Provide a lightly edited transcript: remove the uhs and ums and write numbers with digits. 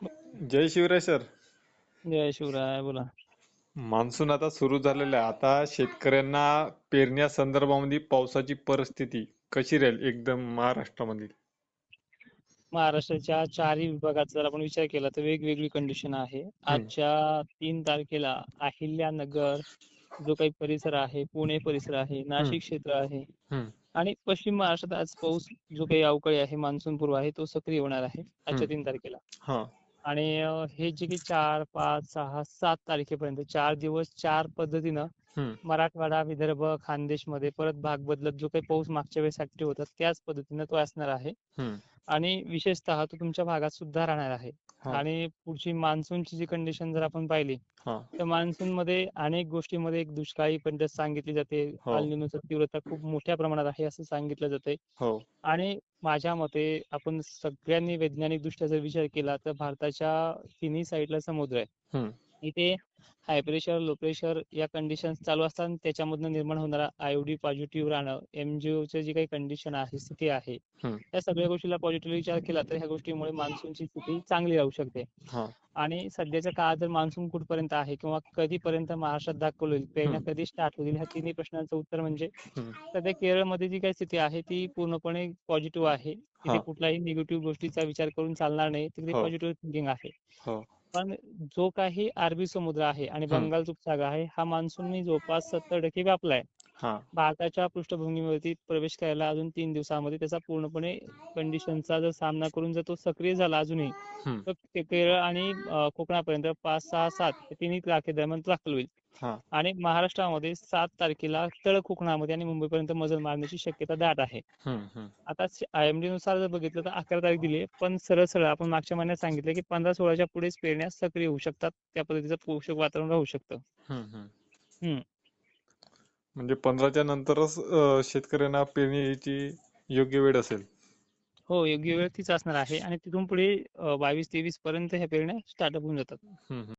जय Shivray sir. जय शिवराय. बोला. Monsoon आता सुरू झालेला आहे. आता शेतकऱ्यांना पेरण्या संदर्भामध्ये पावसाची परिस्थिती कशी राहील एकदम महाराष्ट्रामध्ये? महाराष्ट्राच्या चारही विभागाचा जर आपण विचार केला तर वेगवेगळी कंडिशन आहे. हम्म. आजच्या 3 तारखेला अहिल्यानगर जो काही परिसर आहे, पुणे परिसर आहे, हम्म. नाशिक क्षेत्र आहे हम्म. आणि पश्चिम महाराष्ट्रात आज पाऊस जो काही अवकाळी आहे, मान्सून पूर्व आहे, तो सक्रिय होणार आहे हम्म. आजच्या 3 तारखेला. हा. आणि हे जे काही 4, 5, 6, 7 तारखेपर्यंत 4 दिवस 4 पद्धतीनं हम्म. मराठवाडा, विदर्भ, खानदेशमध्ये परत भाग बदलत जो काही पाऊस मागच्या वेळेस ऍक्टिव्ह होता त्याच पद्धतीनं तो असणार आहे. हम्म. आणि विशेषतः तो तुमच्या भागात सुद्धा राहणार आहे. हा. आणि पुढची मान्सूनची जी कंडिशन जर आपण पाहिली हा. तर मान्सून मध्ये अनेक गोष्टीमध्ये एक दुष्काळी पद्धत सांगितली जाते. हो. अल निनोची तीव्रता खूप मोठ्या प्रमाणात आहे असं सांगितलं जाते. हो. आणि माझ्या मते आपण सगळ्यांनी वैज्ञानिक दृष्ट्या जर विचार केला तर भारताच्या तिन्ही साईडला समुद्र आहे. हम्म. इथे हाय प्रेशर, लो प्रेशर या कंडिशन चालू असतात आणि त्याच्यामधून निर्माण होणारा आयओडी पॉझिटिव्ह राहणं, एमजीओची जी काही कंडिशन आहे, स्थिती आहे, हम्म. या सगळ्या गोष्टीला पॉझिटिव्ह विचार केला तर ह्या गोष्टीमुळे मान्सूनची स्थिती चांगली राहू शकते. हा. आणि सध्याच्या काळात जर मान्सून कुठपर्यंत आहे किंवा कधीपर्यंत महाराष्ट्रात दाखल होईल, पेरण्या हम्म. कधी स्टार्ट होईल, ह्या तिन्ही प्रश्नांचं उत्तर म्हणजे हम्म. सध्या केरळमध्ये जी काही स्थिती आहे ती पूर्णपणे पॉझिटिव्ह आहे. हा. तिथे कुठलाही निगेटिव्ह गोष्टीचा विचार करून चालणार नाही. तिथे हो. पॉझिटिव्ह थिंकिंग आहे. हो. पण जो काही अरबी समुद्र आहे आणि हम्म. बंगालचा उपसागर आहे, हा मान्सूननी जवळपास 70% व्यापलाय. हा. भारताच्या पृष्ठभूमीवरती प्रवेश करायला अजून 3 दिवसामध्ये त्याचा पूर्णपणे कंडिशनचा जर सामना करून जर तो सक्रिय झाला अजूनही, हम्म. तर केरळ आणि कोकणापर्यंत 5, 6, 7 हे तिन्ही तारखेदरम्यान दाखल होईल. हा. आणि महाराष्ट्रामध्ये 7 तारखेला तळ कोकणामध्ये आणि मुंबईपर्यंत मजल मारण्याची शक्यता दाट आहे. हम्म. हम्म. आता IMD नुसार जर बघितलं तर 11 तारीख दिली आहे, पण सरळ सरळ आपण मागच्या महिन्यात सांगितलं की 15-16च्या पुढेच पेरण्या सक्रिय होऊ शकतात. त्या पद्धतीचं पोषक वातावरण राहू शकतं. हम्म. हम्म. हम्म. म्हणजे 15च्या नंतरच शेतकऱ्यांना पेरणीची योग्य वेळ असेल. हो, योग्य वेळ तीच असणार आहे आणि तिथून पुढे 22-23 पर्यंत ह्या पेरण्या स्टार्टअप होऊन जातात. हम्म.